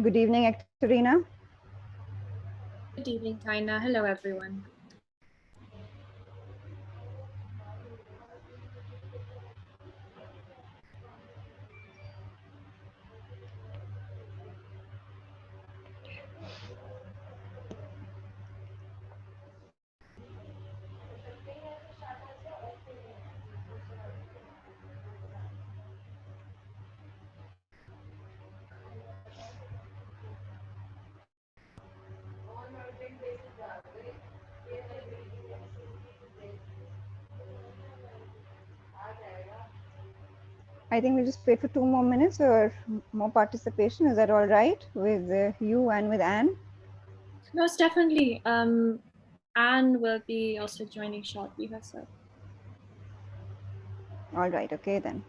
Good evening, Ekaterina. Good evening, Taina. Hello, everyone. I think we'll just wait for 2 more minutes or more participation. Is that all right with you and with Anne? Most definitely. Anne will be also joining shortly herself. All right, okay then.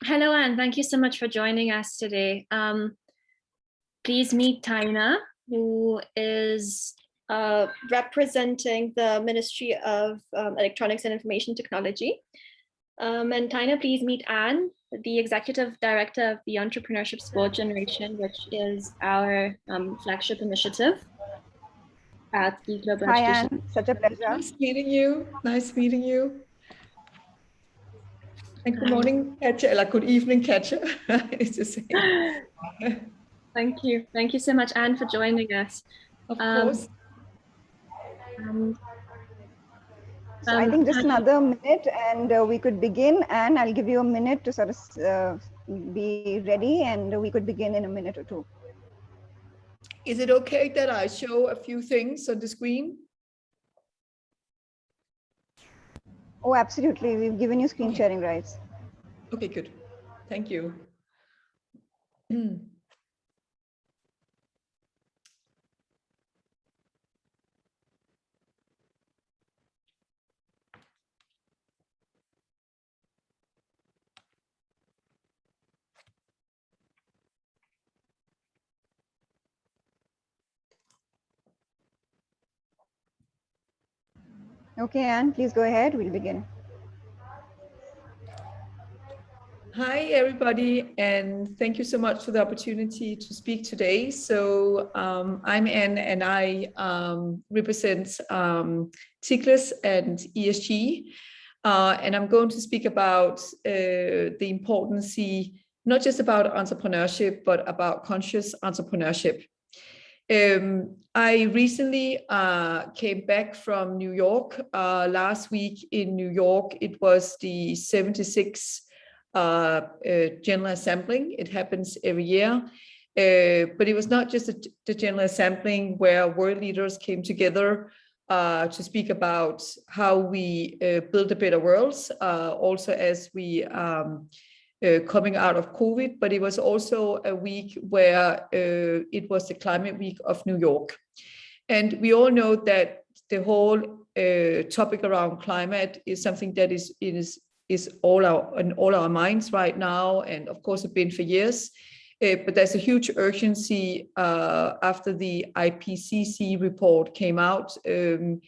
Hello, Anne. Thank you so much for joining us today. Please meet Taina, who is representing the Ministry of Electronics and Information Technology. And Taina, please meet Anne, the Executive Director of the Entrepreneurship Sport Generation, which is our flagship initiative at the Global Hi, Education. Anne. Such a pleasure. Nice meeting you. Nice meeting you. And good morning, Katja. Or good evening, Katja. It's the same. Thank you. Thank you so much, Anne, for joining us. Of course. So I think just another minute and we could begin. Anne, I'll give you a minute to sort of be ready and we could begin in a minute or two. Is it okay that I show a few things on the screen? Oh, absolutely. We've given you screen sharing rights. Okay, good. Thank you. Okay, Anne, please go ahead. We'll begin. Hi, everybody, and thank you so much for the opportunity to speak today. So I'm Anne, and I represent TICLIS and ESG, and I'm going to speak about the importance, not just about entrepreneurship, but about conscious entrepreneurship. I recently came back from New York. Last week in New York, it was the 76th General Assembly. It happens every year. But it was not just the General Assembly where world leaders came together to speak about how we build a better world, also as we coming out of COVID, but it was also a week where it was the Climate Week of New York. And we all know that the whole topic around climate is something that is in all our minds right now, and of course have been for years. But there's a huge urgency after the IPCC report came out. So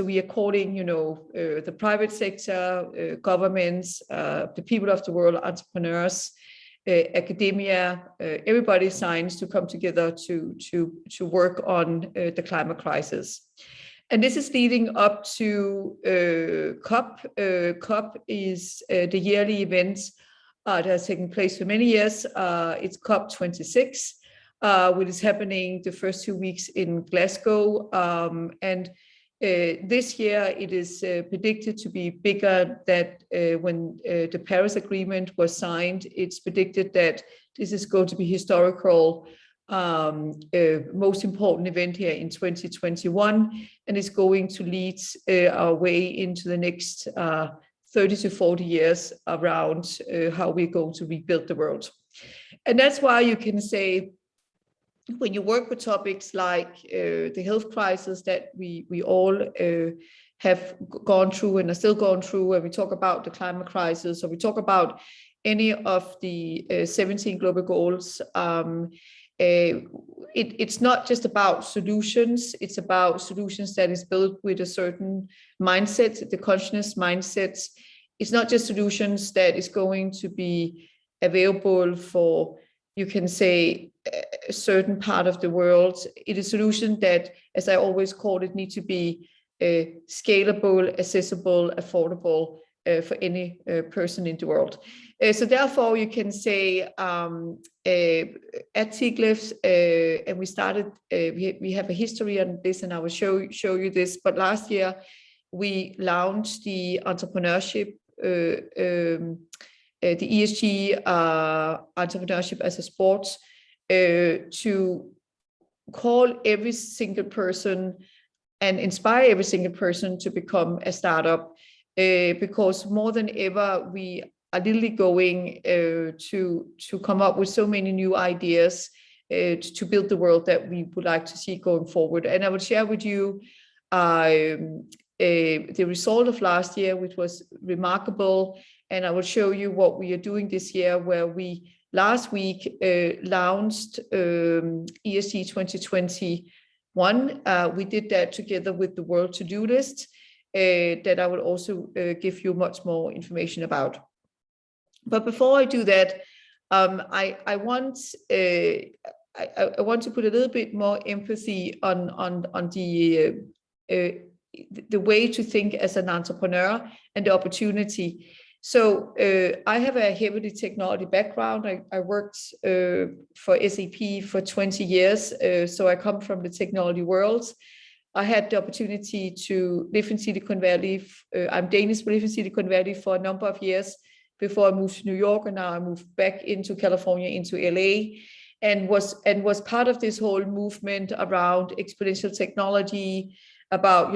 we are calling, the private sector, governments, the people of the world, entrepreneurs, academia, everybody science to come together to work on the climate crisis. And this is leading up to COP. COP is the yearly event that has taken place for many years. It's COP26, which is happening the first 2 weeks in Glasgow. This year it is predicted to be bigger than when the Paris Agreement was signed. It's predicted that this is going to be historical, most important event here in 2021, and is going to lead our way into the next 30 to 40 years around how we're going to rebuild the world. And that's why you can say, when you work with topics like the health crisis that we all have gone through and are still going through, and we talk about the climate crisis, or we talk about any of the 17 global goals, it's not just about solutions, it's about solutions that is built with a certain mindset, the conscious mindset. It's not just solutions that is going to be available for, you can say, a certain part of the world. It is a solution that, as I always call it, need to be scalable, accessible, affordable for any person in the world. So therefore, you can say at TIGLIF, and we started, we have a history on this, and I will show you this. But last year, we launched the entrepreneurship, the ESG Entrepreneurship as a sport, to call every single person and inspire every single person to become a startup, because more than ever we are literally going to come up with so many new ideas to build the world that we would like to see going forward. And I will share with you the result of last year, which was remarkable. And I will show you what we are doing this year, where we last week launched ESG 2021. We did that together with the World To-Do List that I will also give you much more information about. But before I do that, I want to put a little bit more empathy on the way to think as an entrepreneur and the opportunity. So I have a heavily technology background. I worked for SAP for 20 years, so I come from the technology world. I had the opportunity to live in Silicon Valley. I'm Danish, but live in Silicon Valley for a number of years before I moved to New York, and now I moved back into California, into LA, and was part of this whole movement around exponential technology, about,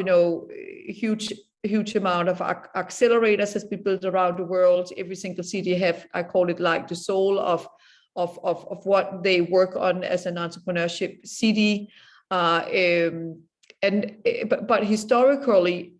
huge amount of accelerators has been built around the world. Every single city have, I call it like the soul of what they work on as an entrepreneurship city. But historically,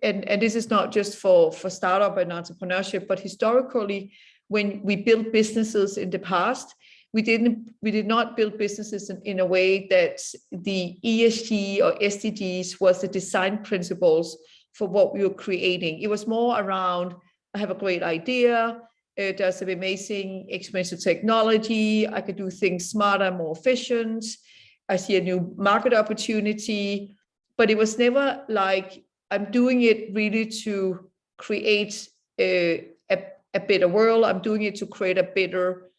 and this is not just for startup and entrepreneurship, but historically, when we built businesses in the past, we did not build businesses in a way that the ESG or SDGs was the design principles for what we were creating. It was more around, I have a great idea, there's some amazing exponential technology, I could do things smarter, more efficient, I see a new market opportunity, but it was never like, I'm doing it really to create a better world, I'm doing it to create a better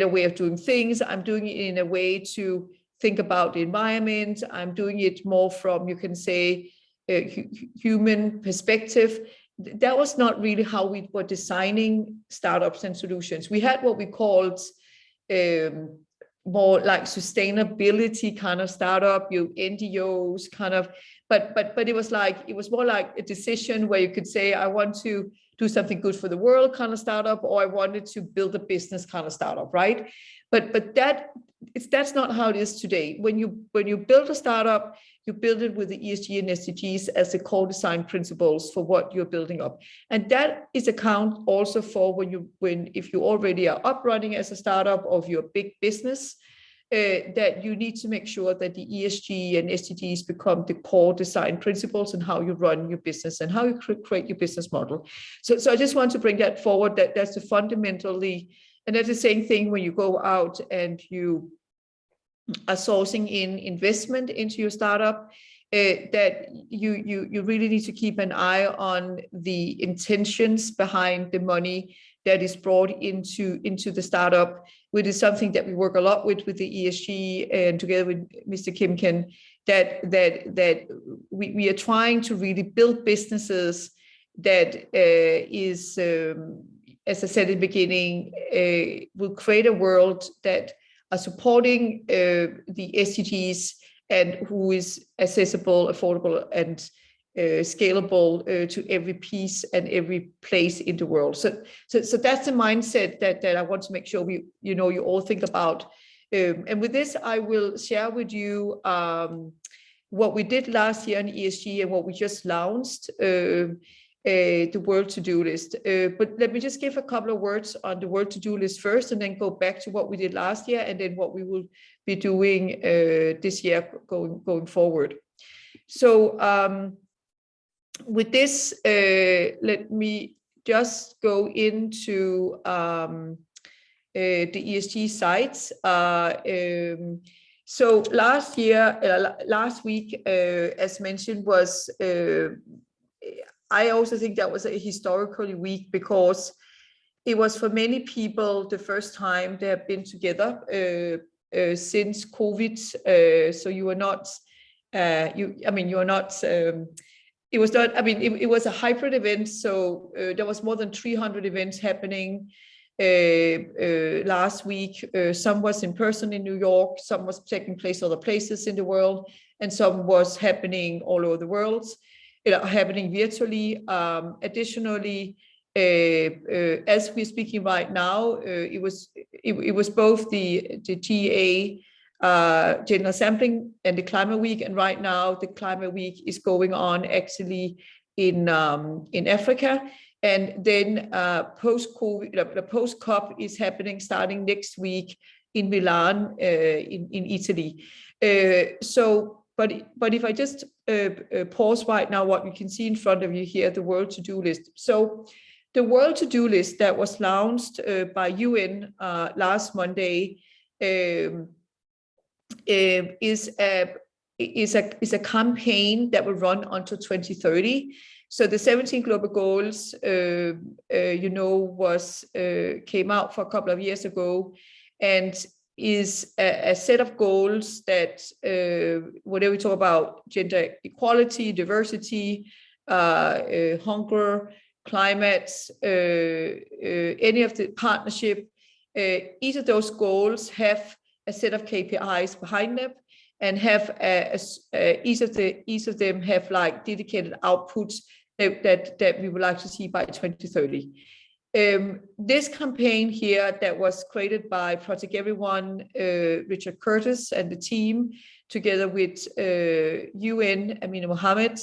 way of doing things, I'm doing it in a way to think about the environment, I'm doing it more from, you can say, human perspective. That was not really how we were designing startups and solutions. We had what we called more like sustainability kind of startup, NGOs kind of, but it was more like a decision where you could say, I want to do something good for the world kind of startup, or I wanted to build a business kind of startup, right? But that's not how it is today. When you build a startup, you build it with the ESG and SDGs as the core design principles for what you're building up. And that is account also for if you already are up running as a startup or if you're a big business, that you need to make sure that the ESG and SDGs become the core design principles and how you run your business and how you create your business model. So I just want to bring that forward, that's the fundamentally, and that's the same thing when you go out and you are sourcing in investment into your startup, that you really need to keep an eye on the intentions behind the money that is brought into the startup, which is something that we work a lot with the ESG and together with Mr. Kimken, that we are trying to really build businesses that is, as I said in the beginning, will create a world that are supporting the SDGs and who is accessible, affordable, and scalable to every piece and every place in the world. So that's the mindset that I want to make sure you all think about. And with this, I will share with you what we did last year on ESG and what we just launched, the World To-Do List. But let me just give a couple of words on the World To-Do List first, and then go back to what we did last year, and then what we will be doing this year going forward. So with this, let me just go into the ESG sites. So last week, as mentioned, was I also think that was a historical week because it was for many people the first time they have been together since COVID. So you are not, you are not. It was not. I mean, it was a hybrid event. So there was more than 300 events happening last week. Some was in person in New York, some was taking place other places in the world, and some was happening all over the world, happening virtually. Additionally, as we're speaking right now, it was both the GA General Sampling and the Climate Week, and right now the Climate Week is going on actually in Africa. And then post-COVID, the post-COP is happening starting next week in Milan, in Italy. But if I just pause right now, what you can see in front of you here, the World To-Do List. So the World To-Do List that was launched by UN last Monday is a campaign that will run until 2030. So the 17 global goals, came out for a couple of years ago, and is a set of goals that, whenever we talk about gender equality, diversity, hunger, climate, any of the partnership, each of those goals have a set of KPIs behind them, and have each of them have like dedicated outputs that we would like to see by 2030. This campaign here that was created by Project Everyone, Richard Curtis and the team, together with UN, Amina Mohammed,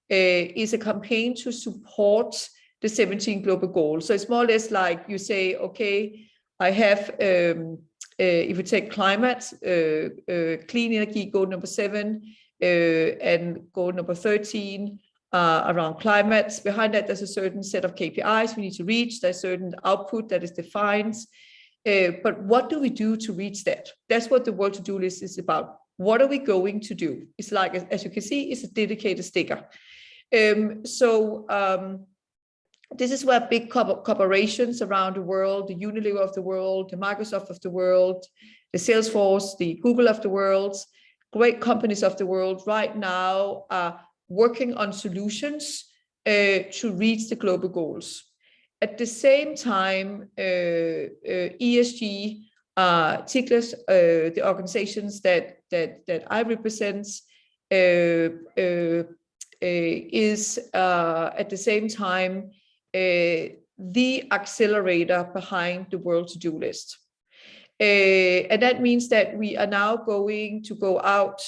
is a campaign to support the 17 global goals. So it's more or less like you say, okay, I have, if you take climate, clean energy, goal number 7, and goal number 13, around climate. Behind that, there's a certain set of KPIs we need to reach. There's a certain output that is defined. But what do we do to reach that? That's what the World To-Do List is about. What are we going to do? It's like, as you can see, it's a dedicated sticker. This is where big corporations around the world, the Unilever of the world, the Microsoft of the world, the Salesforce, the Google of the world, great companies of the world right now are working on solutions to reach the global goals. At the same time, ESG, TICLES, the organizations that I represent, is at the same time the accelerator behind the World To-Do List. And that means that we are now going to go out,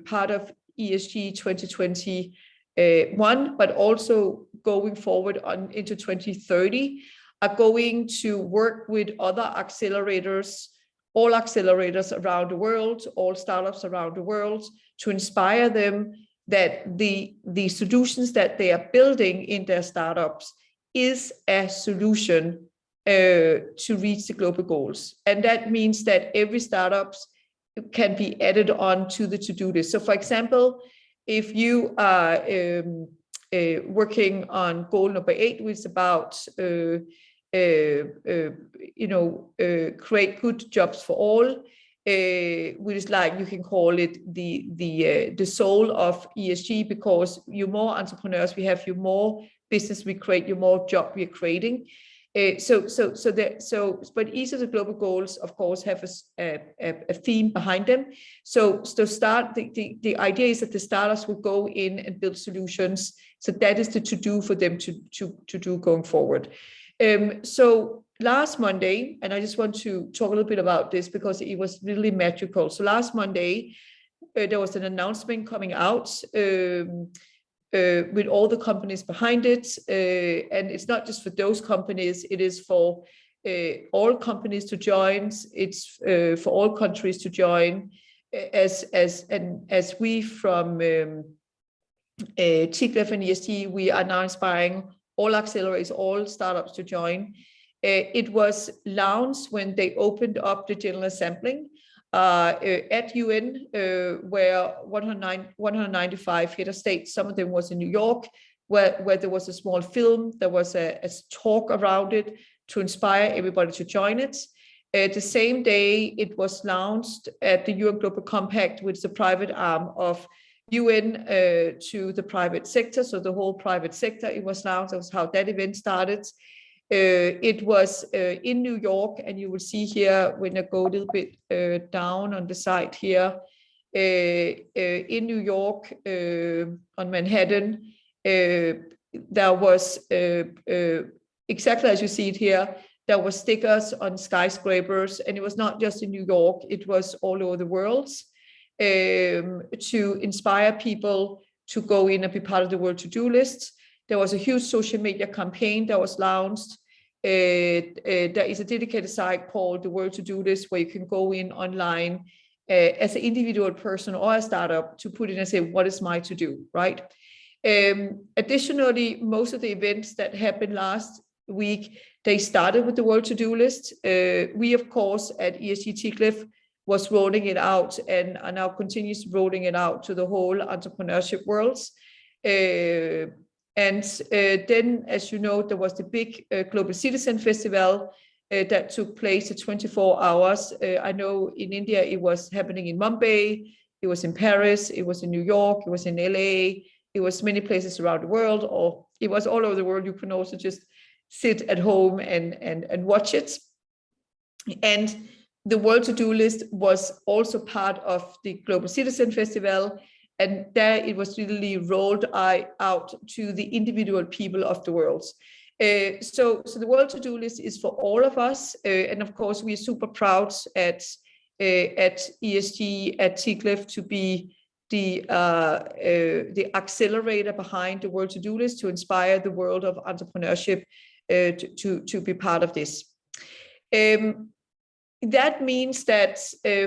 part of ESG 2021, but also going forward on into 2030, are going to work with other accelerators, all accelerators around the world, all startups around the world, to inspire them that the solutions that they are building in their startups is a solution to reach the global goals. And that means that every startup can be added on to the to-do list. So for example, if you are working on goal number 8, which is about create good jobs for all, which is like, you can call it the soul of ESG, because you more entrepreneurs we have, you more business we create, you more job we are creating. But each of the global goals, of course, have a theme behind them. So the idea is that the startups will go in and build solutions. So that is the to-do for them to do going forward. So last Monday, and I just want to talk a little bit about this because it was really magical. So last Monday, there was an announcement coming out with all the companies behind it. And it's not just for those companies, it is for all companies to join. It's for all countries to join. As we from TICLEF and ESG, we are now inspiring all accelerators, all startups to join. It was launched when they opened up the General Assembly at UN, where 195 head of state, some of them was in New York, where there was a small film, there was a talk around it to inspire everybody to join it. The same day, it was launched at the UN Global Compact, which is the private arm of UN to the private sector. So the whole private sector, it was launched. That was how that event started. It was in New York, and you will see here when I go a little bit down on the side here, in New York, on Manhattan, there was exactly as you see it here, there were stickers on skyscrapers, and it was not just in New York, it was all over the world, to inspire people to go in and be part of the World To-Do list. There was a huge social media campaign that was launched. There is a dedicated site called the World To-Do list, where you can go in online as an individual person or a startup to put in and say, what is my to-do, right? Additionally, most of the events that happened last week, they started with the World To-Do list. We, of course, at ESG TICLEF was rolling it out and are now continues rolling it out to the whole entrepreneurship worlds. And then, as you know, there was the big Global Citizen Festival that took place at 24 hours. I know in India, it was happening in Mumbai, it was in Paris, it was in New York, it was in LA, it was many places around the world, or it was all over the world. You can also just sit at home and watch it. And the World To-Do list was also part of the Global Citizen Festival. And there it was really rolled out to the individual people of the world. So the World To-Do list is for all of us. And of course, we are super proud at ESG, at TICLEF, to be the accelerator behind the World To-Do list, to inspire the world of entrepreneurship to be part of this. That means that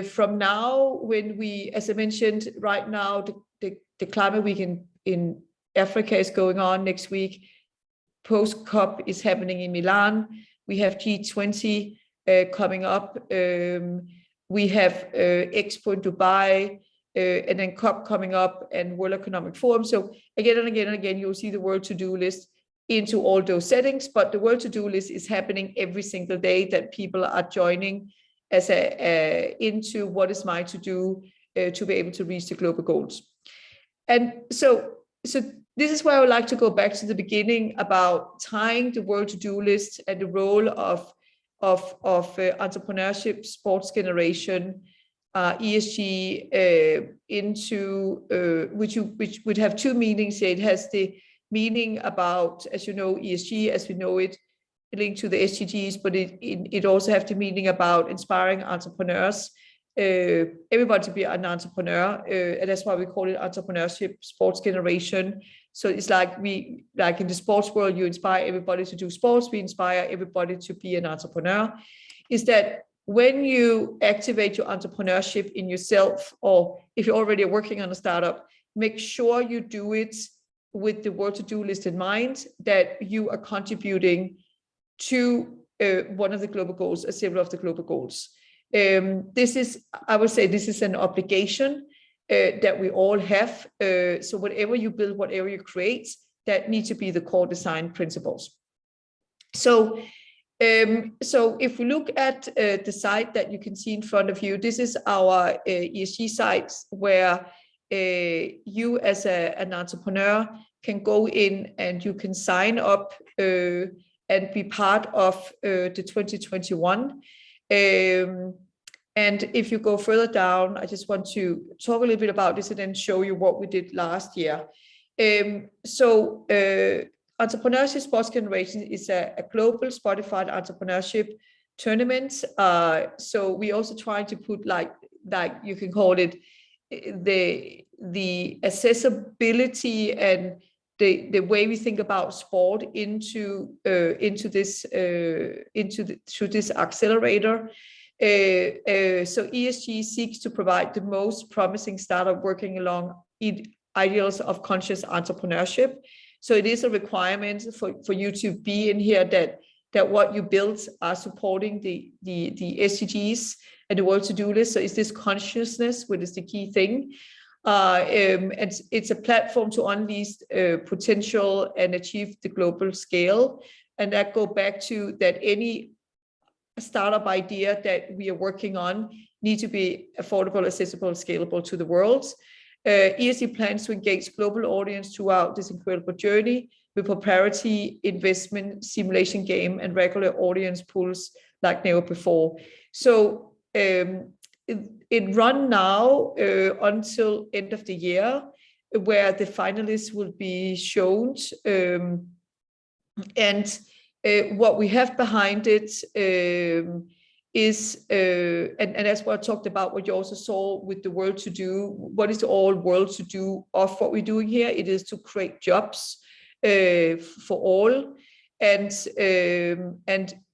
from now, when we, as I mentioned, right now, the climate week in Africa is going on next week. Post-COP is happening in Milan. We have G20 coming up. We have Expo in Dubai, and then COP coming up, and World Economic Forum. So again and again and again, you'll see the World To-Do list into all those settings, but the World To-Do list is happening every single day, that people are joining as into what is my to-do to be able to reach the global goals. And so this is where I would like to go back to the beginning about tying the World To-Do list and the role of entrepreneurship, sports generation, ESG into which would have two meanings here. It has the meaning about, as you know, ESG as we know it, linked to the SDGs, but it also have the meaning about inspiring entrepreneurs everybody to be an entrepreneur, and that's why we call it Entrepreneurship Sports Generation. So it's like in the sports world, you inspire everybody to do sports, we inspire everybody to be an entrepreneur. Is that when you activate your entrepreneurship in yourself, or if you're already working on a startup, make sure you do it with the world to-do list in mind, that you are contributing to one of the global goals, or several of the global goals. This is, I would say, this is an obligation that we all have. So whatever you build, whatever you create, that needs to be the core design principles. So if we look at the site that you can see in front of you, this is our ESG site, where you as an entrepreneur can go in and you can sign up and be part of the 2021. And if you go further down, I just want to talk a little bit about this and then show you what we did last year. Entrepreneurship Sports Generation is a global Spotify entrepreneurship tournament. So we also try to put like you can call it the accessibility and the way we think about sport into this accelerator. So ESG seeks to provide the most promising startup working along ideals of conscious entrepreneurship. So it is a requirement for you to be in here that what you build are supporting the SDGs and the world to-do list. So it's this consciousness, which is the key thing. And it's a platform to unleash potential and achieve the global scale. And that go back to that any startup idea that we are working on need to be affordable, accessible, scalable to the world. ESG plans to engage global audience throughout this incredible journey with proprietary investment, simulation game, and regular audience pools like never before. So it run now until end of the year, where the finalists will be shown. And what we have behind it is, and that's what I talked about, what you also saw with the world to do. What is the all world to do of what we're doing here? It is to create jobs for all. And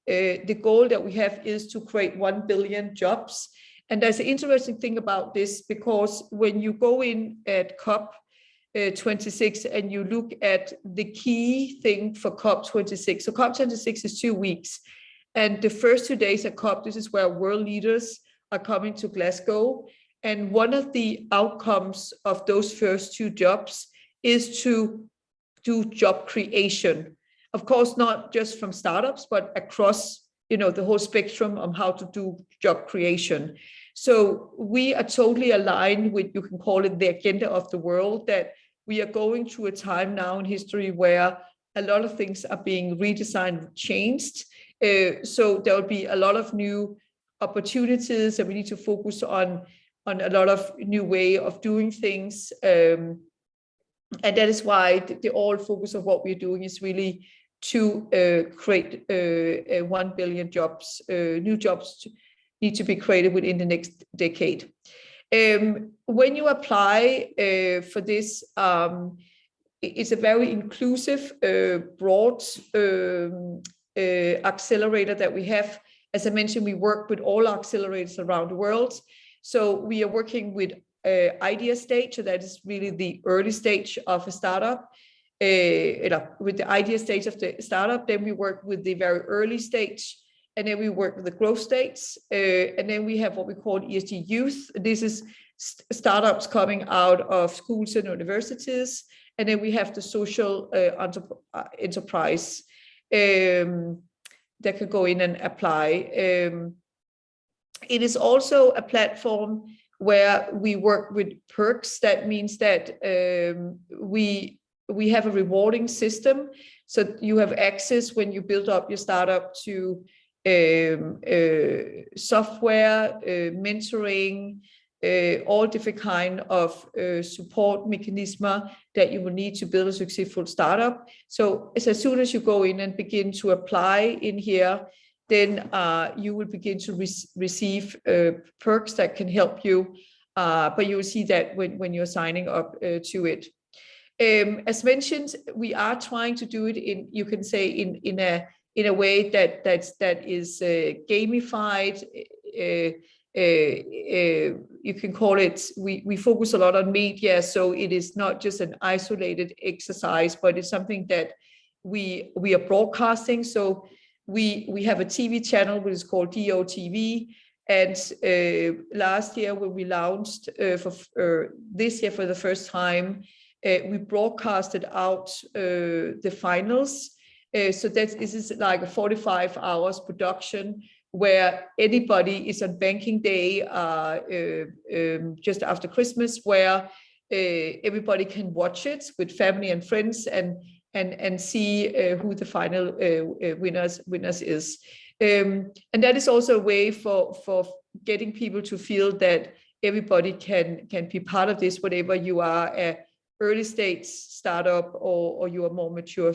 the goal that we have is to create 1 billion jobs. And there's an interesting thing about this, because when you go in at COP 26 and you look at the key thing for COP 26. So COP 26 is 2 weeks. And the first 2 days at COP, this is where world leaders are coming to Glasgow. And one of the outcomes of those first 2 jobs is to do job creation. Of course, not just from startups, but across, the whole spectrum on how to do job creation. So we are totally aligned with, you can call it the agenda of the world, that we are going through a time now in history where a lot of things are being redesigned, changed. So there will be a lot of new opportunities, and we need to focus on a lot of new way of doing things. And that is why the all focus of what we're doing is really to create 1 billion jobs. New jobs need to be created within the next decade. When you apply for this, it's a very inclusive, broad accelerator that we have. As I mentioned, we work with all accelerators around the world. So we are working with idea stage, so that is really the early stage of a startup. With the idea stage of the startup, then we work with the very early stage, and then we work with the growth stage, and then we have what we call ESG Youth. This is startups coming out of schools and universities, and then we have the social enterprise that could go in and apply. It is also a platform where we work with perks. That means that we have a rewarding system. So you have access when you build up your startup to software, mentoring, all different kind of support mechanism that you will need to build a successful startup. So as soon as you go in and begin to apply in here, then you will begin to receive perks that can help you. But you will see that when you're signing up to it. As mentioned, we are trying to do it in, you can say, in a way that is gamified. You can call it. We focus a lot on media, so it is not just an isolated exercise, but it's something that we are broadcasting. So we have a TV channel which is called DOTV. And last year, when we launched for this year for the first time, we broadcasted out the finals. So this is like a 45 hours production where anybody is on banking day just after Christmas, where everybody can watch it with family and friends and see who the final winners is. And that is also a way for getting people to feel that everybody can be part of this, whatever you are, a early stage startup or you are more mature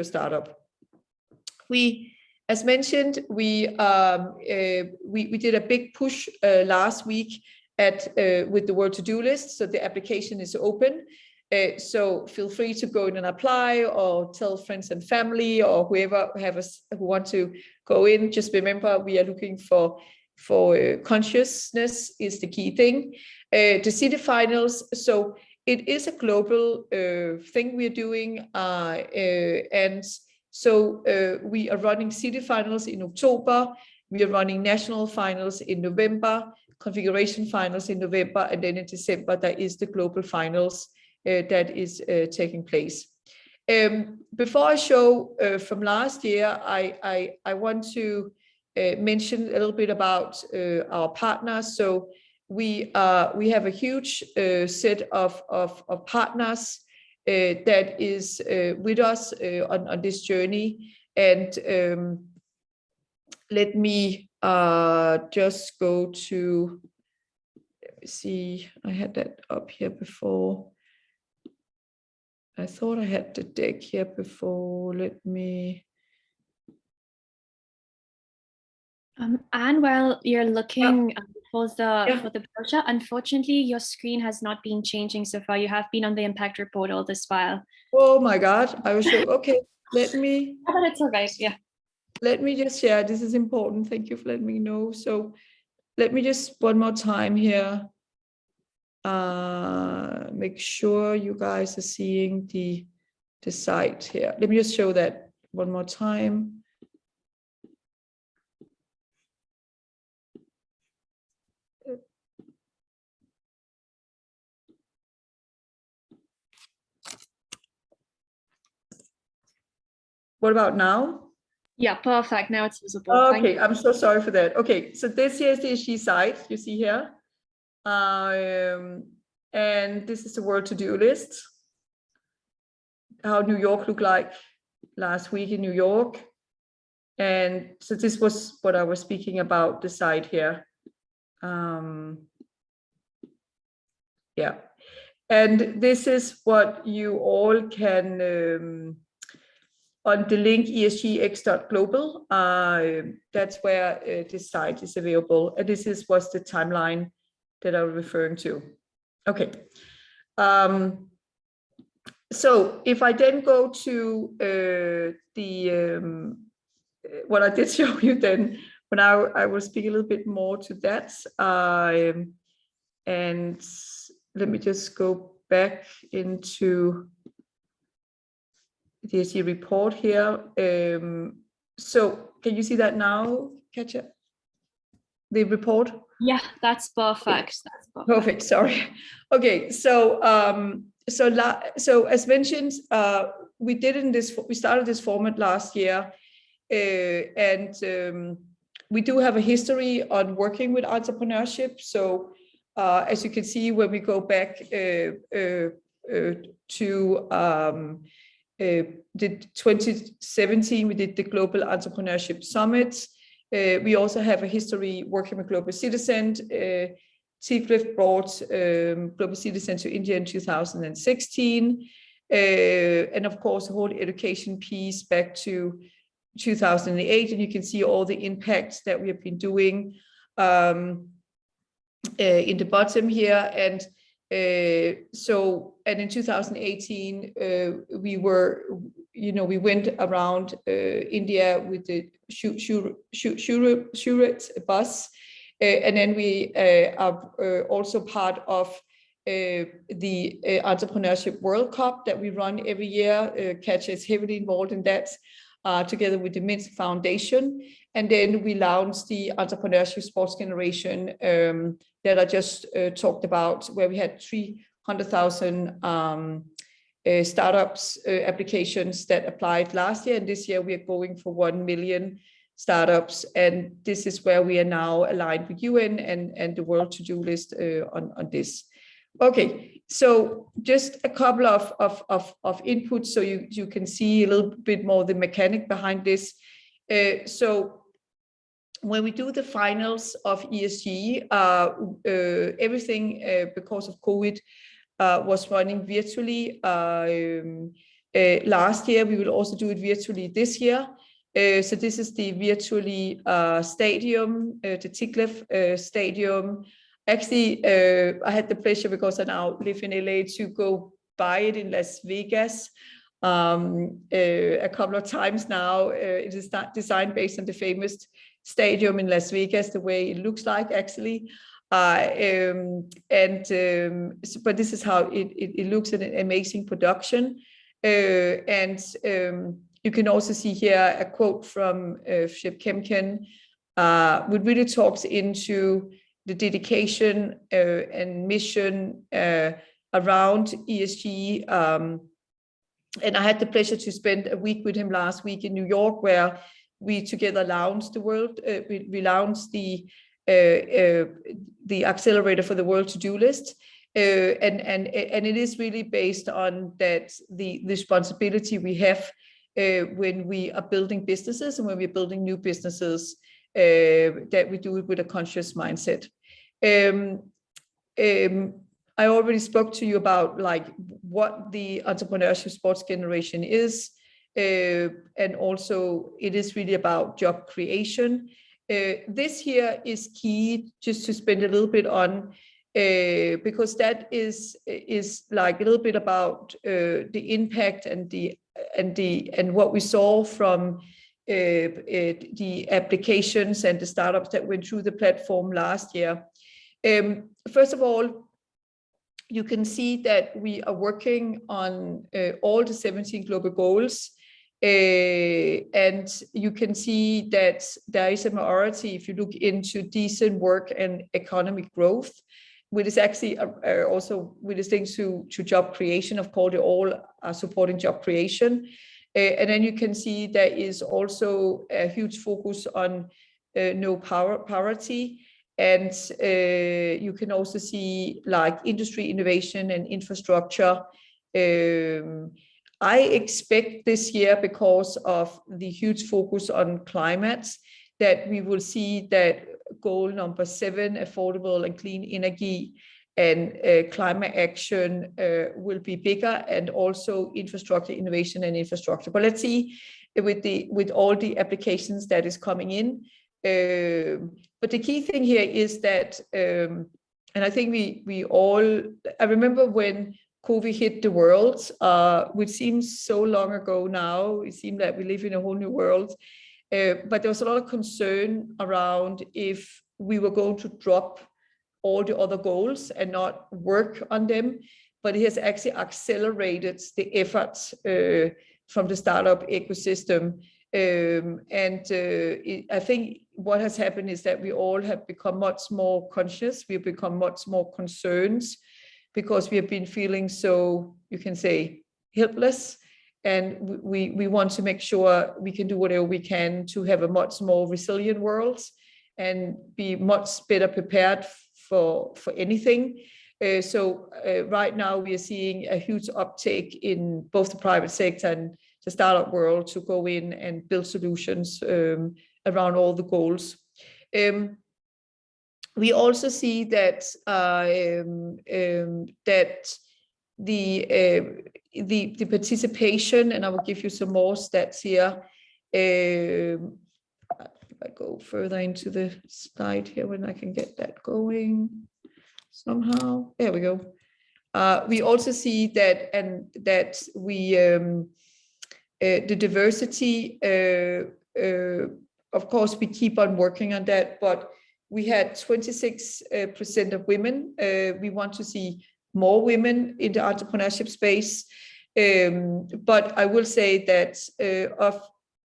startup. As mentioned, we did a big push last week with the World To-Do list. So the application is open. So feel free to go in and apply, or tell friends and family, or whoever who want to go in. Just remember, we are looking for consciousness is the key thing. The city finals. So it is a global thing we are doing, and so we are running city finals in October. We are running national finals in November, configuration finals in November, and then in December there is the global finals that is taking place. Before I show from last year, I want to mention a little bit about our partners. So we have a huge set of partners that is with us on this journey. And let me just go to, let me see, I had that up here before. I thought I had the deck here before. Let me. And while you're looking for the brochure, unfortunately, your screen has not been changing so far. You have been on the impact report all this while. Oh my God, I was sure. Okay, let me. But it's all right. Yeah. Let me just share. This is important. Thank you for letting me know. So let me just one more time here. Make sure you guys are seeing the site here. Let me just show that one more time. What about now? Yeah, perfect. Now it's visible. Okay, I'm so sorry for that. Okay, so this here is the ESG site you see here. And this is the World To-Do list. How New York looked like last week in New York. And so this was what I was speaking about, the site here. Yeah. And this is what you all can, on the link esgx.global, that's where this site is available. And this was the timeline that I'm referring to. Okay. So if I then go to what I did show you then, but I will speak a little bit more to that. And let me just go back into the ESG report here. So can you see that now, Katja? The report? Yeah, that's perfect. That's perfect. Perfect. Sorry. Okay. So so as mentioned, we started this format last year, and we do have a history on working with entrepreneurship. So as you can see, when we go back to the 2017, we did the Global Entrepreneurship Summit. We also have a history working with Global Citizen. Tiglev brought Global Citizen to India in 2016. And of course, the whole education piece back to 2008, and you can see all the impacts that we have been doing in the bottom here. And and in 2018, we went around India with the Surat bus, and then we are also part of the Entrepreneurship World Cup that we run every year. Catch is heavily involved in that, together with the Minsk Foundation. And then we launched the Entrepreneurship Sports Generation that I just talked about, where we had 300,000 startups applications that applied last year. And this year we are going for 1 million startups. And this is where we are now aligned with UN and the World To-Do list on this. Okay, so just a couple of inputs so you can see a little bit more the mechanic behind this. So when we do the finals of ESG, everything because of COVID was running virtually last year. We will also do it virtually this year. So this is the virtually stadium, the Ticlev Stadium. Actually, I had the pleasure, because I now live in LA, to go by it in Las Vegas a couple of times now. It is designed based on the famous stadium in Las Vegas, the way it looks like, actually. But this is how it looks, at an amazing production. You can also see here a quote from Shep Kemken, which really talks into the dedication and mission around ESG. And I had the pleasure to spend a week with him last week in New York, where we together launched the world. We launched the accelerator for the World To-Do list, and it is really based on that the responsibility we have when we are building businesses and when we're building new businesses, that we do it with a conscious mindset. I already spoke to you about like what the entrepreneurship sports generation is, and also it is really about job creation. This here is key just to spend a little bit on, because that is like a little bit about the impact and what we saw from the applications and the startups that went through the platform last year. First of all, you can see that we are working on all the 17 global goals. And you can see that there is a majority, if you look into decent work and economic growth, which is actually also with this thing to job creation. Of course, they all are supporting job creation. And then you can see there is also a huge focus on no poverty. And you can also see like industry innovation and infrastructure. I expect this year, because of the huge focus on climate, that we will see that goal number 7, affordable and clean energy and climate action, will be bigger, and also infrastructure innovation and infrastructure. But let's see with all the applications that is coming in. But the key thing here is that, and I think I remember when COVID hit the world, which seems so long ago now. It seemed that we live in a whole new world. But there was a lot of concern around if we were going to drop all the other goals and not work on them. But it has actually accelerated the efforts from the startup ecosystem. I think what has happened is that we all have become much more conscious. We've become much more concerned, because we have been feeling so, you can say, helpless. And we want to make sure we can do whatever we can to have a much more resilient world and be much better prepared for anything. So right now we are seeing a huge uptake in both the private sector and the startup world to go in and build solutions around all the goals. We also see that the participation, and I will give you some more stats here, If I go further into the slide here, when I can get that going somehow, there we go. We also see that, and that we the diversity, of course, we keep on working on that, but we had 26% of women. We want to see more women in the entrepreneurship space. But I will say that of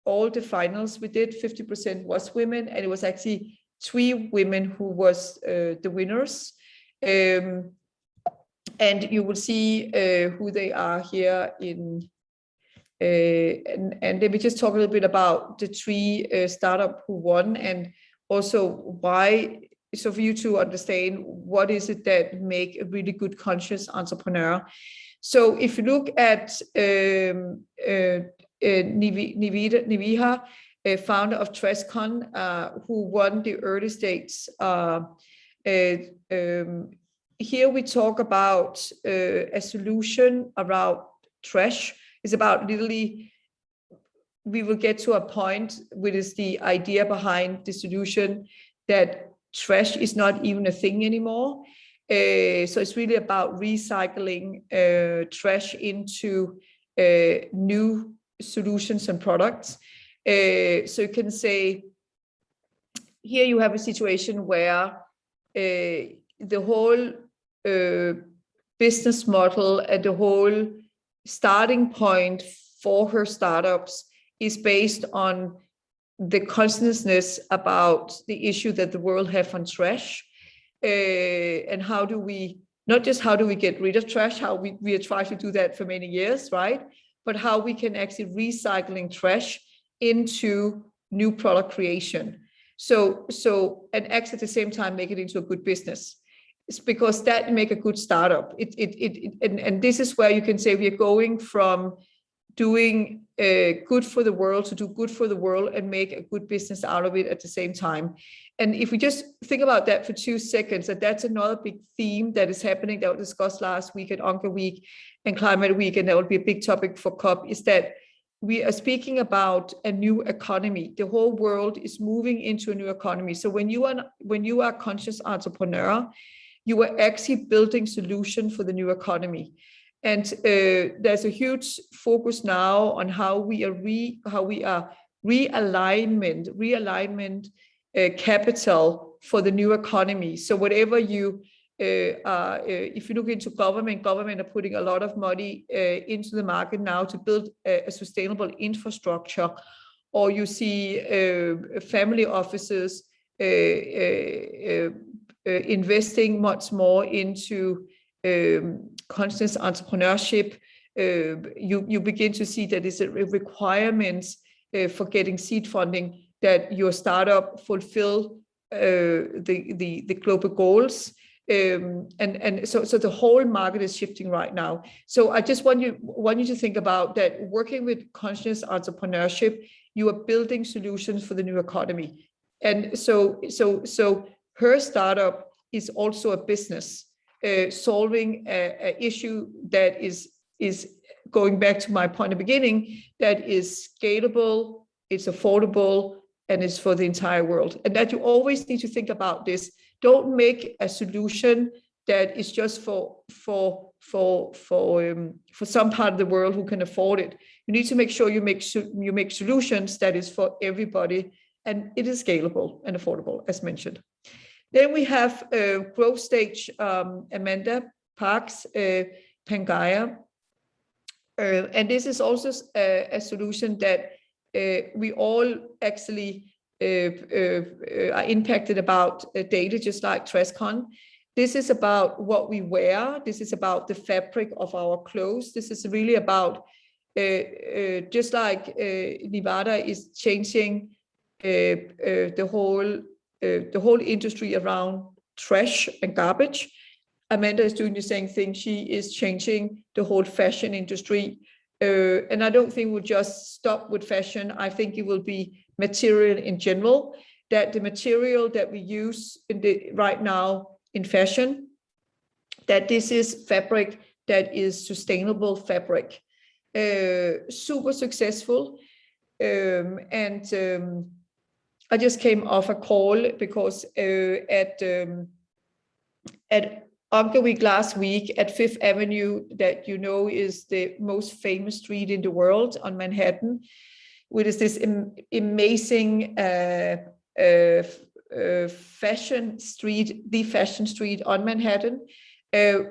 all the finals we did, 50% was women, and it was actually 3 women who was the winners. And you will see who they are here in. And let me just talk a little bit about the 3 startup who won, and also why, so for you to understand what is it that make a really good conscious entrepreneur. So if you look at Niviha, founder of TrashCon, who won the early stage, here we talk about a solution around trash. It's about literally, we will get to a point, which is the idea behind the solution, that trash is not even a thing anymore. So it's really about recycling trash into new solutions and products. So you can say, here you have a situation where the whole business model and the whole starting point for her startups is based on the consciousness about the issue that the world have on trash, and how do we, not just how do we get rid of trash, how we have tried to do that for many years, right? But how we can actually recycling trash into new product creation. So and actually at the same time make it into a good business. It's because that make a good startup. And this is where you can say we are going from doing good for the world to do good for the world and make a good business out of it at the same time. And if we just think about that for 2 seconds, that's another big theme that is happening that was discussed last week at Onca Week and Climate Week, and that will be a big topic for COP, is that we are speaking about a new economy. The whole world is moving into a new economy. So when you are a conscious entrepreneur, you are actually building solution for the new economy. And there's a huge focus now on how we are realignment capital for the new economy. So whatever you if you look into government are putting a lot of money into the market now to build a sustainable infrastructure, or you see family offices investing much more into conscious entrepreneurship. You begin to see that it's a requirement for getting seed funding that your startup fulfill the global goals. And so the whole market is shifting right now. So I just want you to think about that. Working with conscious entrepreneurship, you are building solutions for the new economy. And so her startup is also a business solving a issue that is going back to my point at the beginning, that is scalable, it's affordable, and it's for the entire world. And that you always need to think about this. Don't make a solution that is just for some part of the world who can afford it. You need to make sure you make solutions that is for everybody, and it is scalable and affordable, as mentioned. Then we have growth stage, Amanda Parks, Pangaya. And this is also a solution that we all actually are impacted about daily, just like TrashCon. This is about what we wear. This is about the fabric of our clothes. This is really about, just like Nevada is changing the whole industry around trash and garbage. Amanda is doing the same thing. She is changing the whole fashion industry. And I don't think we'll just stop with fashion. I think it will be material in general, that the material that we use right now in fashion, that this is fabric that is sustainable fabric. Super successful. I just came off a call because at Anchor Week last week at Fifth Avenue, that is the most famous street in the world on Manhattan, which is this amazing fashion street, the fashion street on Manhattan.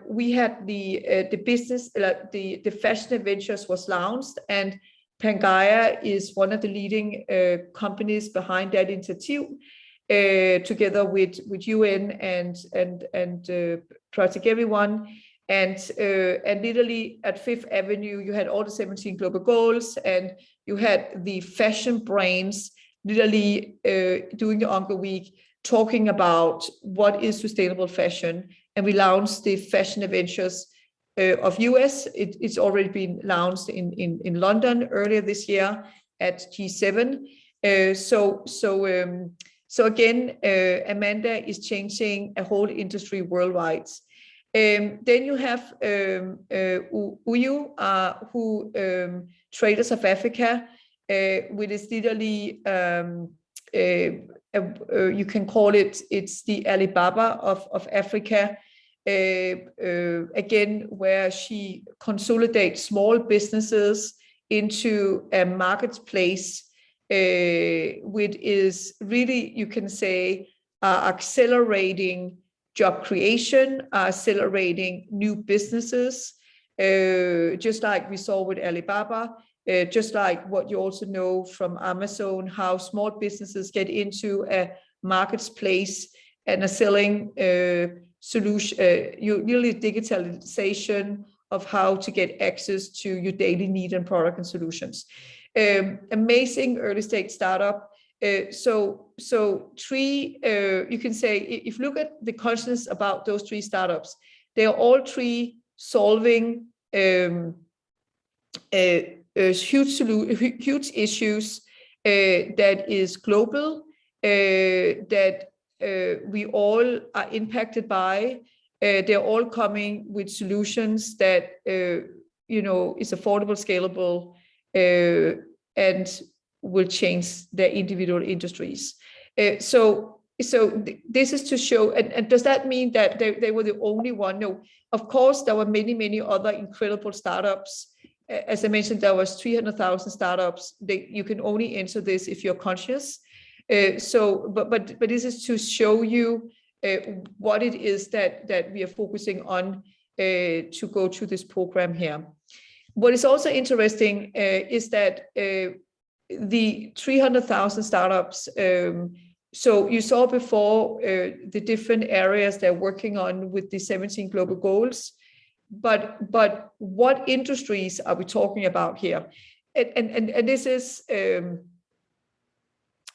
We had the business, the fashion adventures was launched, and Pangaea is one of the leading companies behind that initiative, together with UN and Project Everyone. And literally at Fifth Avenue, you had all the 17 global goals, and you had the fashion brains literally during the Anchor Week talking about what is sustainable fashion. And we launched the Fashion Adventures of US. It's already been launched in London earlier this year at G7. So again, Amanda is changing a whole industry worldwide. Then you have Uyu, who Traders of Africa, which is literally you can call it's the Alibaba of Africa. Again, where she consolidates small businesses into a marketplace, which is really, you can say, accelerating job creation, accelerating new businesses, just like we saw with Alibaba, just like what you also know from Amazon, how small businesses get into a marketplace and are selling solution, usually digitalization of how to get access to your daily need and product and solutions. Amazing early stage startup. So three, you can say, if you look at the consciousness about those three startups, they are all three solving huge issues that is global, that we all are impacted by. They're all coming with solutions that is affordable, scalable, and will change their individual industries. So this is to show, and does that mean that they were the only one? No, of course there were many other incredible startups. As I mentioned, there was 300,000 startups. You can only enter this if you're conscious. But this is to show you what it is that we are focusing on to go through this program here. What is also interesting is that the 300,000 startups, so you saw before the different areas they're working on with the 17 global goals, but what industries are we talking about here? And this is,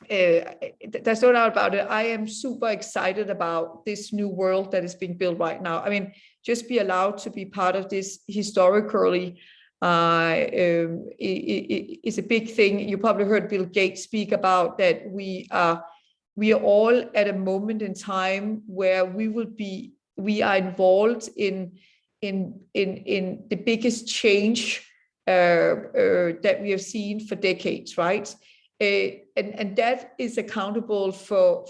there's no doubt about it. I am super excited about this new world that is being built right now. I mean, just be allowed to be part of this historically is a big thing. You probably heard Bill Gates speak about that. We are all at a moment in time where we are involved in the biggest change that we have seen for decades, right? And that is accountable for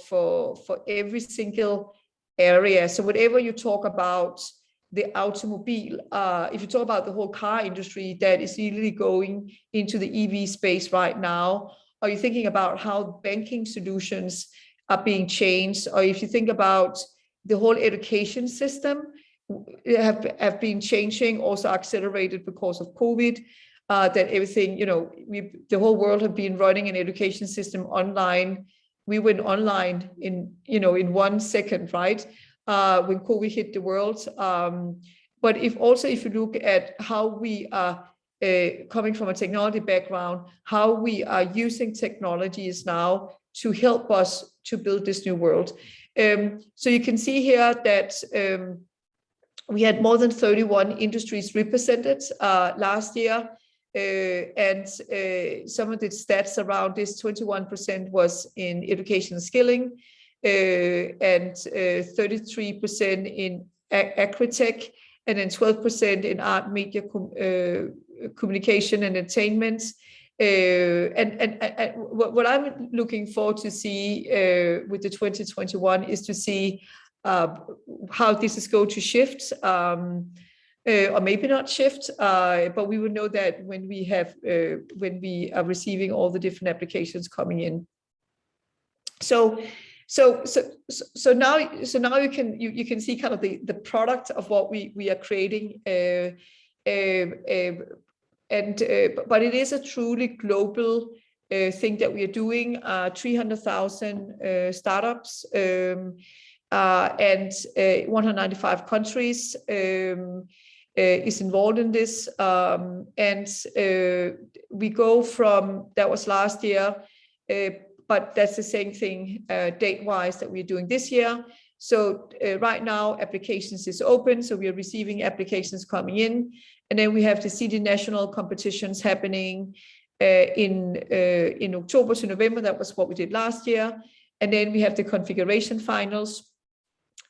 every single area. So whatever you talk about the automobile, if you talk about the whole car industry that is really going into the EV space right now, or you're thinking about how banking solutions are being changed, or if you think about the whole education system have been changing, also accelerated because of COVID, that everything, the whole world have been running an education system online. We went online in 1 second, right? When COVID hit the world. But if you look at how we are coming from a technology background, how we are using technologies now to help us to build this new world. So you can see here that we had more than 31 industries represented last year. And some of the stats around this, 21% was in education and skilling, and 33% in agri-tech, and then 12% in art, media, communication and entertainment, And what I'm looking forward to see with the 2021 is to see how this is going to shift, or maybe not shift, but we will know that when we are receiving all the different applications coming in. So now you can see kind of the product of what we are creating, but it is a truly global thing that we are doing. 300,000 startups and 195 countries is involved in this, and we go from, that was last year, but that's the same thing date-wise that we're doing this year. So right now applications is open, so we are receiving applications coming in, and then we have the city national competitions happening in October to November. That was what we did last year, and then we have the configuration finals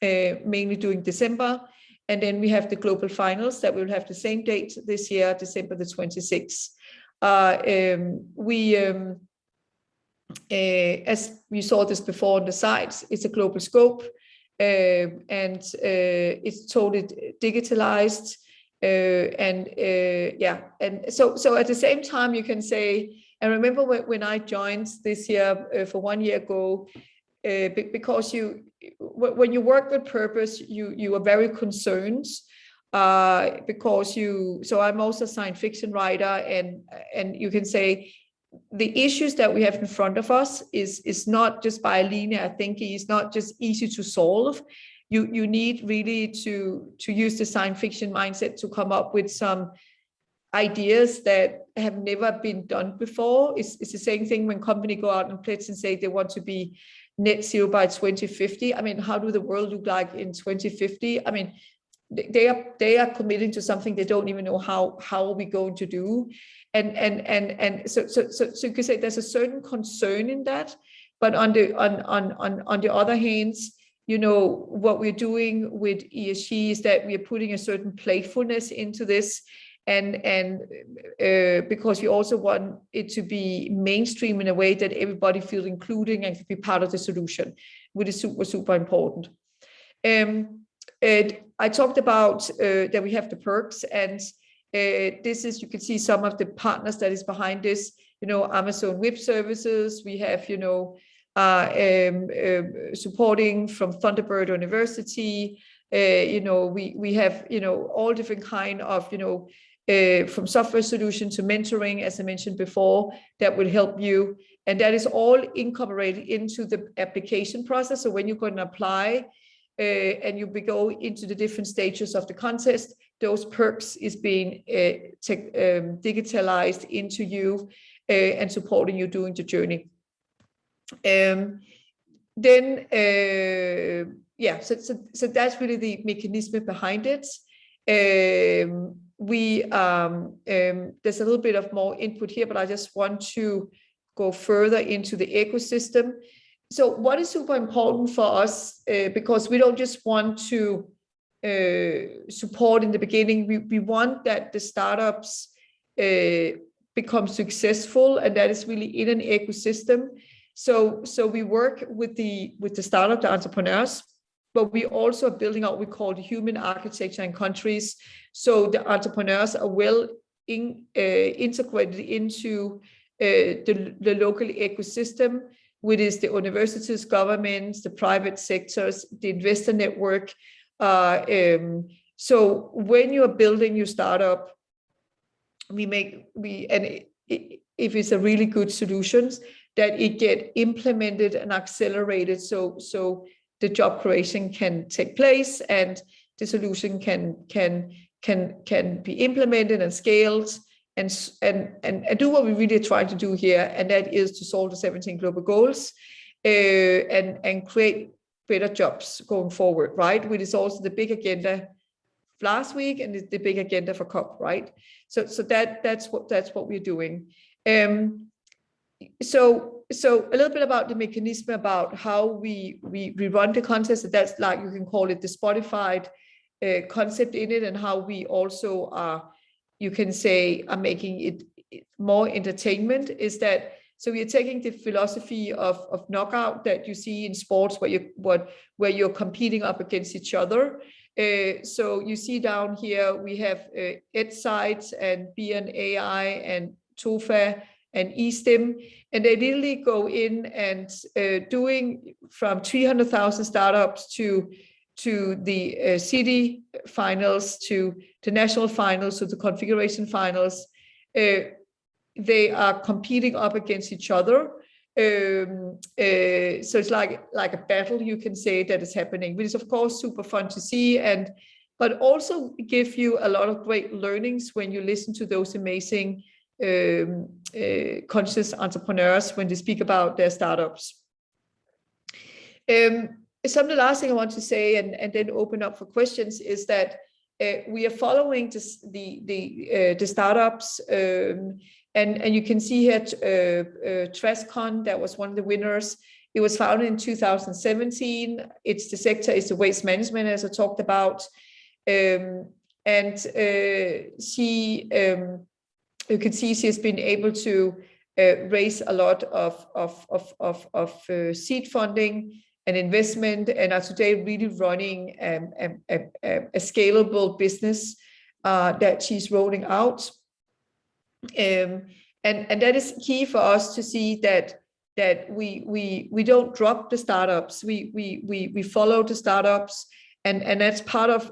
mainly during December, and then we have the global finals that will have the same date this year, December the 26th. As we saw this before on the sites, it's a global scope, and it's totally digitalized, and so at the same time you can say, and remember when I joined this year for 1 year ago, because when you work with purpose, you are very concerned, because so I'm also a science fiction writer, and you can say the issues that we have in front of us is not just by linear thinking. It's not just easy to solve. You need really to use the science fiction mindset to come up with some ideas that have never been done before. It's the same thing when companies go out and pledge and say they want to be net zero by 2050. I mean, how do the world look like in 2050? I mean, they are committing to something they don't even know how are we going to do, and so you could say there's a certain concern in that, but on the other hand, you know, what we're doing with ESG is that we are putting a certain playfulness into this, and because we also want it to be mainstream in a way that everybody feels including and can be part of the solution, which is super important. I talked about that we have the perks, and this is, you can see some of the partners that is behind this, you know, Amazon Web Services. We have, you know, supporting from Thunderbird University, you know, we have, you know, all different kind of, you know, from software solution to mentoring, as I mentioned before, that will help you. And that is all incorporated into the application process. So when you're going to apply and you go into the different stages of the contest, those perks is being digitalized into you and supporting you during the journey. So that's really the mechanism behind it. There's a little bit of more input here, but I just want to go further into the ecosystem. So what is super important for us, because we don't just want to support in the beginning, we want that the startups become successful, and that is really in an ecosystem. So we work with the startup, the entrepreneurs, but we also are building out what we call the human architecture in countries. So the entrepreneurs are well integrated into the local ecosystem, which is the universities, governments, the private sectors, the investor network. So when you are building your startup, if it's a really good solutions, that it get implemented and accelerated, so the job creation can take place and the solution can be implemented and scaled and do what we really try to do here, and that is to solve the 17 global goals and create better jobs going forward, right? Which is also the big agenda last week and the big agenda for COP, right? So that's what we're doing. So a little bit about the mechanism about how we run the contest. That's like, you can call it the Spotify concept in it, and how we also are, you can say, are making it more entertainment, is that so we are taking the philosophy of knockout that you see in sports where you're competing up against each other. So you see down here we have EdSites and BNAI and TOFA and eSTEM, and they literally go in and doing from 300,000 startups to the city finals, to the national finals, to the configuration finals. They are competing up against each other. So it's like a battle, you can say, that is happening, which is of course super fun to see, but also give you a lot of great learnings when you listen to those amazing conscious entrepreneurs when they speak about their startups. Some of the last thing I want to say, and then open up for questions, is that we are following the startups, and you can see here Trescon, that was one of the winners. It was founded in 2017. The sector is the waste management, as I talked about, you can see she has been able to raise a lot of seed funding and investment, and are today really running a scalable business that she's rolling out. And that is key for us to see that we don't drop the startups. We follow the startups, and that's part of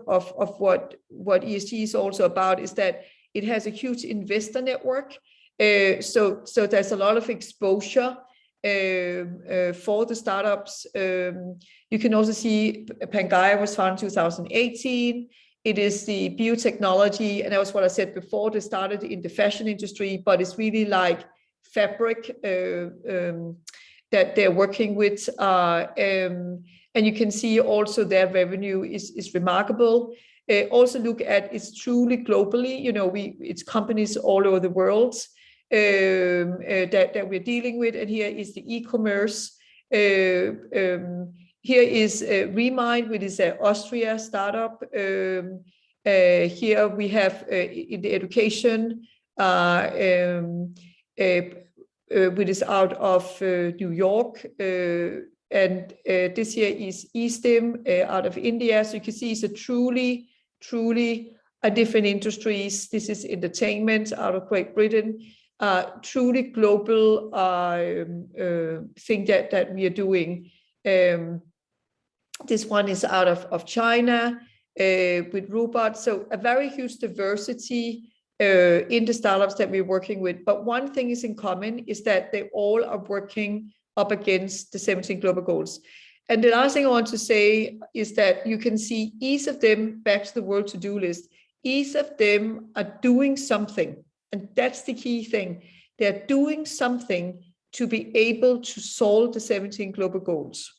what ESG is also about, is that it has a huge investor network. So there's a lot of exposure for the startups. You can also see Pangaea was founded in 2018. It is the biotechnology, and that was what I said before. They started in the fashion industry, but it's really like fabric that they're working with. And you can see also their revenue is remarkable. Also look at, it's truly globally, it's companies all over the world that we're dealing with. And here is the e-commerce. Here is Remind, which is an Austria startup. Here we have in the education, which is out of New York. And this here is eSTEM out of India. So you can see it's a truly a different industries. This is entertainment out of Great Britain. Truly global thing that we are doing. This one is out of China with robots. So a very huge diversity in the startups that we're working with. But one thing is in common, is that they all are working up against the 17 global goals. And the last thing I want to say is that you can see each of them, back to the World To-Do list, each of them are doing something. And that's the key thing. They're doing something to be able to solve the 17 global goals.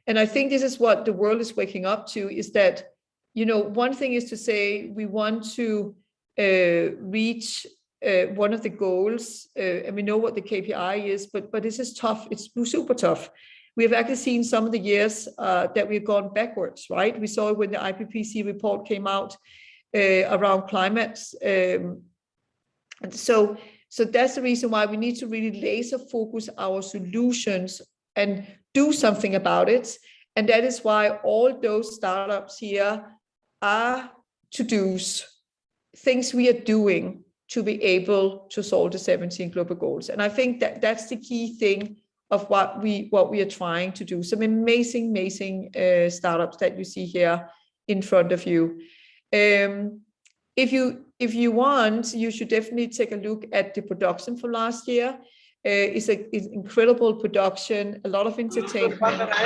And I think this is what the world is waking up to, is that, one thing is to say we want to reach one of the goals, and we know what the KPI is, but this is tough. It's super tough. We have actually seen some of the years that we've gone backwards, right? We saw it when the IPCC report came out around climate. So that's the reason why we need to really laser focus our solutions and do something about it. And that is why all those startups here are to-dos, things we are doing to be able to solve the 17 global goals. And I think that that's the key thing of what we are trying to do. Some amazing startups that you see here in front of you. If you want, you should definitely take a look at the production for last year. It's an incredible production, a lot of entertainment that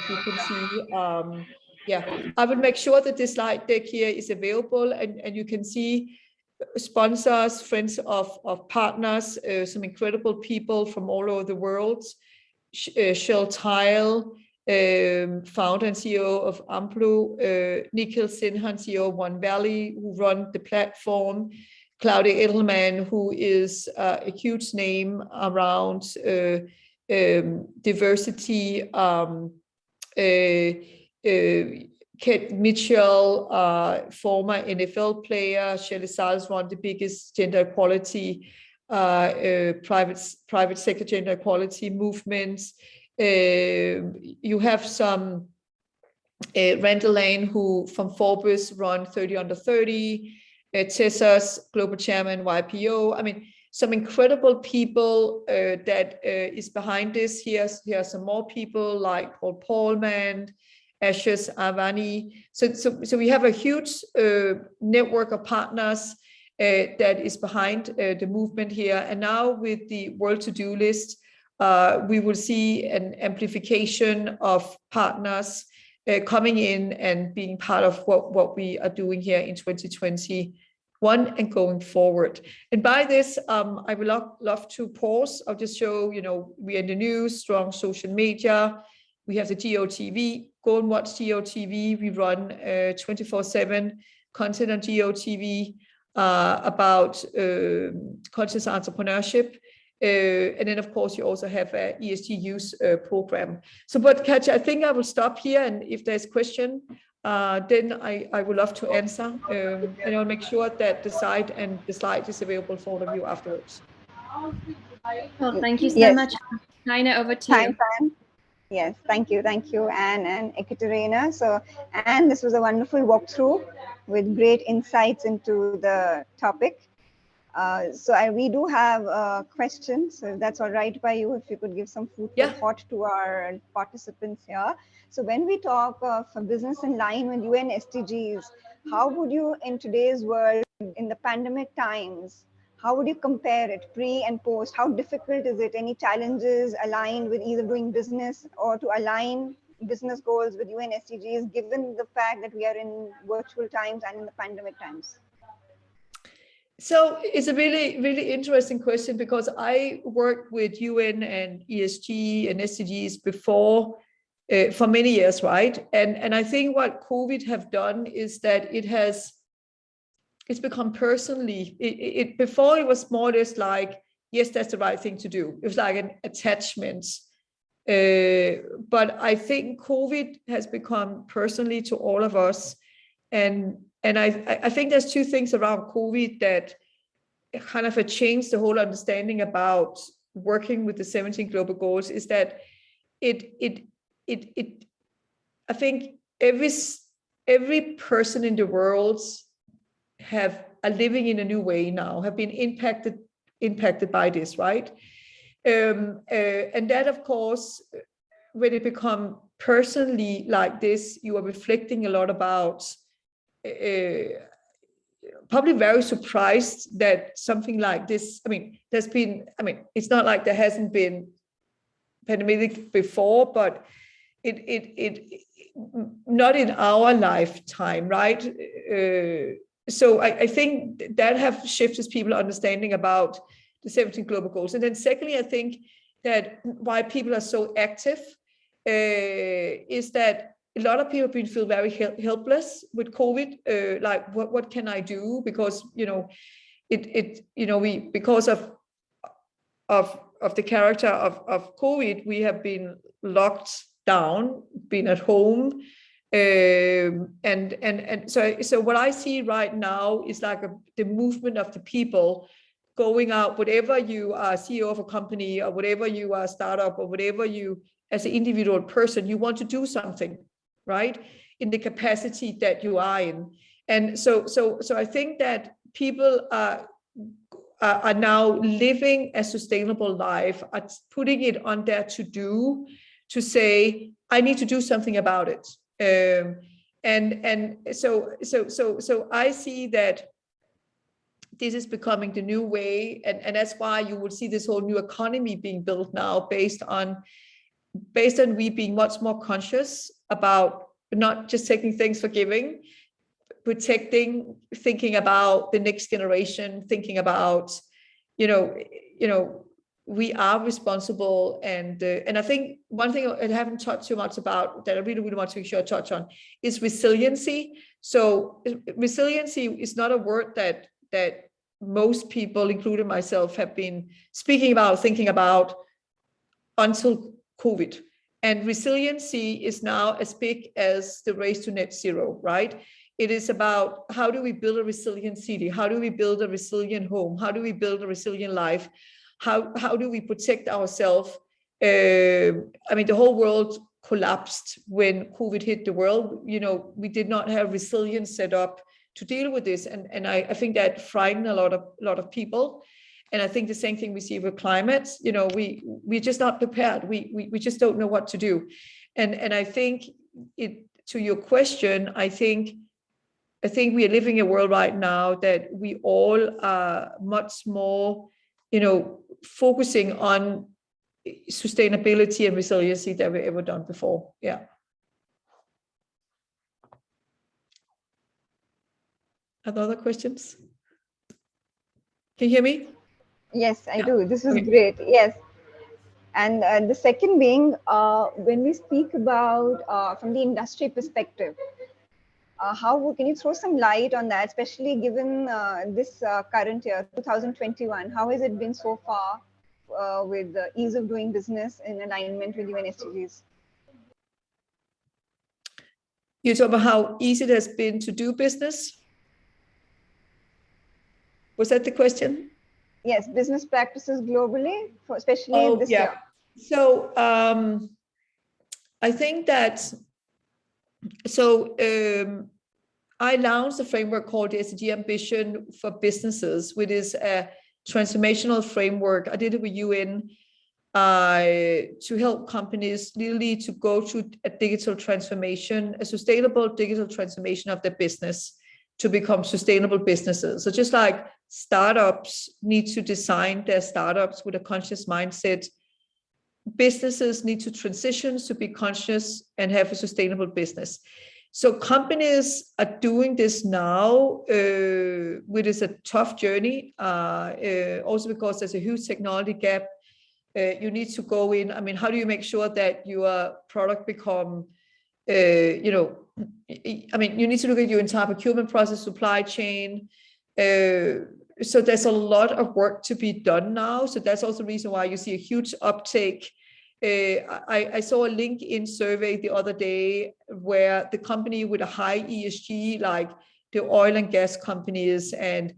you can see. I will make sure that this slide deck here is available, and you can see sponsors, friends of partners, some incredible people from all over the world. Shell Tile, founder and CEO of Amplu, Nikhil Sinha, CEO of One Valley, who run the platform, Claudia Edelman, who is a huge name around diversity, Kate Mitchell, former NFL player, Shelley Salz, one of the biggest gender equality, private sector gender equality movements. You have some Randall Lane, who from Forbes run 30 under 30, Tessas, global chairman, YPO. I mean, some incredible people that is behind this. Here are some more people like Paul Polman, Ashes Avani. So we have a huge network of partners that is behind the movement here. And now with the World To-Do list, we will see an amplification of partners coming in and being part of what we are doing here in 2021 and going forward. And by this, I would love to pause. I'll just show, we're in the news, strong social media. We have the GOTV. Go and watch GOTV. We run 24/7 content on GOTV about conscious entrepreneurship. And then, of course, you also have an ESG use program. So, but Katja, I think I will stop here. And if there's a question, then I would love to answer. And I'll make sure that the site and the slide is available for all of you afterwards. Well, thank you so much. Nina, over to you. Yes, thank you, Anne and Ekaterina. So, Anne, this was a wonderful walkthrough with great insights into the topic. We do have questions, so if that's all right by you, if you could give some food for thought to our participants here. So when we talk of business in line with UN SDGs, how would you, in today's world, in the pandemic times, how would you compare it pre and post? How difficult is it? Any challenges aligned with either doing business or to align business goals with UN SDGs, given the fact that we are in virtual times and in the pandemic times? So it's a really, really interesting question, because I worked with UN and ESG and SDGs before for many years, right? And I think what COVID have done is that it's become personally, before it was more or less like, yes, that's the right thing to do. It was like an attachment. But I think COVID has become personally to all of us. And I think there's two things around COVID that kind of changed the whole understanding about working with the 17 global goals, is that I think every person in the world are living in a new way now, have been impacted by this, right? And that, of course, when it become personally like this, you are reflecting a lot about, probably very surprised that something like this, it's not like there hasn't been pandemic before, but it not in our lifetime, right? So I think that have shifted people's understanding about the 17 global goals. And then secondly, I think that why people are so active is that a lot of people feel very helpless with COVID. Like, what can I do? Because because of the character of COVID, we have been locked down, been at home. And so what I see right now is like the movement of the people going out, whatever you are CEO of a company, or whatever you are a startup, or whatever you as an individual person, you want to do something, right? In the capacity that you are in. And so I think that people are now living a sustainable life, are putting it on their to-do to say, I need to do something about it. So I see that this is becoming the new way, and that's why you will see this whole new economy being built now, based on we being much more conscious about not just taking things for giving, protecting, thinking about the next generation, thinking about, we are responsible. And I think one thing I haven't talked too much about that I really, really want to make sure I touch on is resiliency. So resiliency is not a word that most people, including myself, have been speaking about, thinking about until COVID. And resiliency is now as big as the race to net zero, right? It is about how do we build a resilient city? How do we build a resilient home? How do we build a resilient life? How do we protect ourselves? I mean, the whole world collapsed when COVID hit the world. You know, we did not have resilience set up to deal with this. And I think that frightened a lot of people. And I think the same thing we see with climate. You know, we're just not prepared. We just don't know what to do. And I think to your question, I think we are living in a world right now that we all are much more, you know, focusing on sustainability and resiliency than we've ever done before. Yeah. Are there other questions? Can you hear me? Yes, I Yeah. do. This is Okay. great. Yes. And the second being, when we speak about from the industry perspective, how can you throw some light on that, especially given this current year, 2021? How has it been so far with the ease of doing business in alignment with UN SDGs? You talk about how easy it has been to do business? Was that the question? Yes, business practices globally, especially this year. So I think that, I launched a framework called the ESG Ambition for Businesses, which is a transformational framework. I did it with UN to help companies really to go through a digital transformation, a sustainable digital transformation of their business to become sustainable businesses. So just like startups need to design their startups with a conscious mindset, businesses need to transition to be conscious and have a sustainable business. So companies are doing this now, which is a tough journey, also because there's a huge technology gap. You need to go in. I mean, how do you make sure that your product become, you know, I mean, you need to look at your entire procurement process, supply chain. So there's a lot of work to be done now. So that's also the reason why you see a huge uptake. I saw a LinkedIn survey the other day where the company with a high ESG, like the oil and gas companies and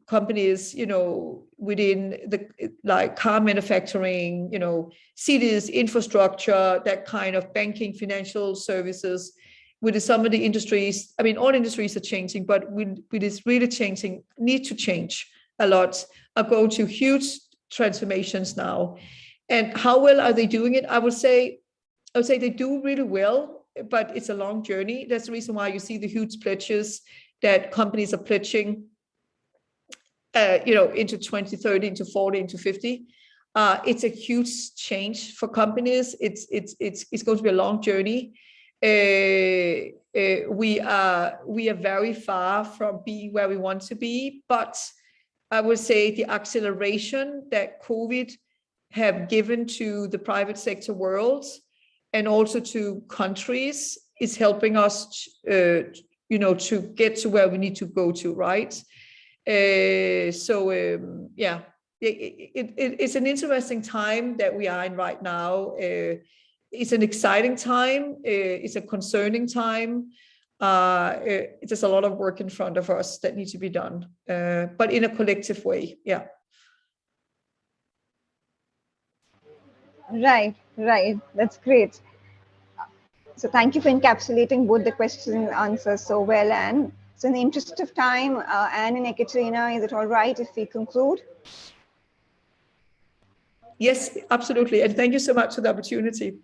companies, you know, within the like car manufacturing, you know, cities, infrastructure, that kind of banking, financial services, with some of the industries. I mean, all industries are changing, but with is really changing, need to change a lot, are going to huge transformations now. And how well are they doing it? I would say they do really well, but it's a long journey. That's the reason why you see the huge pledges that companies are pledging, you know, into 2030, into 40, into 50. It's a huge change for companies. It's going to be a long journey. We are very far from being where we want to be, but I would say the acceleration that COVID have given to the private sector worlds and also to countries is helping us, you know, to get to where we need to go to, right? Yeah, it's an interesting time that we are in right now. It's an exciting time. It's a concerning time. There's a lot of work in front of us that needs to be done, but in a collective way. Yeah. Right. That's great. So thank you for encapsulating both the question and answers so well, Anne. So in the interest of time, Anne and Ekaterina, is it all right if we conclude? Yes, absolutely. And thank you so much for the opportunity.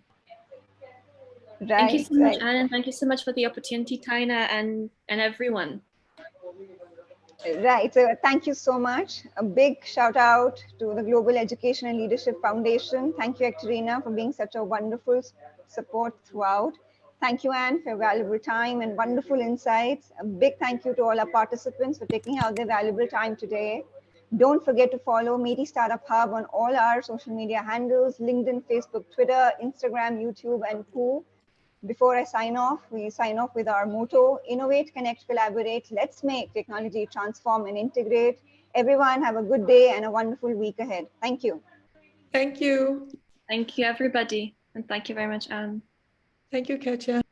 Right, thank you so much, Anne, and thank you so much for the opportunity, Taina, and everyone. Right. So thank you so much. A big shout out to the Global Education and Leadership Foundation. Thank you, Ekaterina, for being such a wonderful support throughout. Thank you, Anne, for your valuable time and wonderful insights. A big thank you to all our participants for taking out their valuable time today. Don't forget to follow Meaty Startup Hub on all our social media handles: LinkedIn, Facebook, Twitter, Instagram, YouTube, and Poo. Before I sign off, we sign off with our motto: innovate, connect, collaborate. Let's make technology transform and integrate. Everyone have a good day and a wonderful week ahead. Thank you. Thank you. Thank you, everybody. And thank you very much, Anne. Thank you, Katja.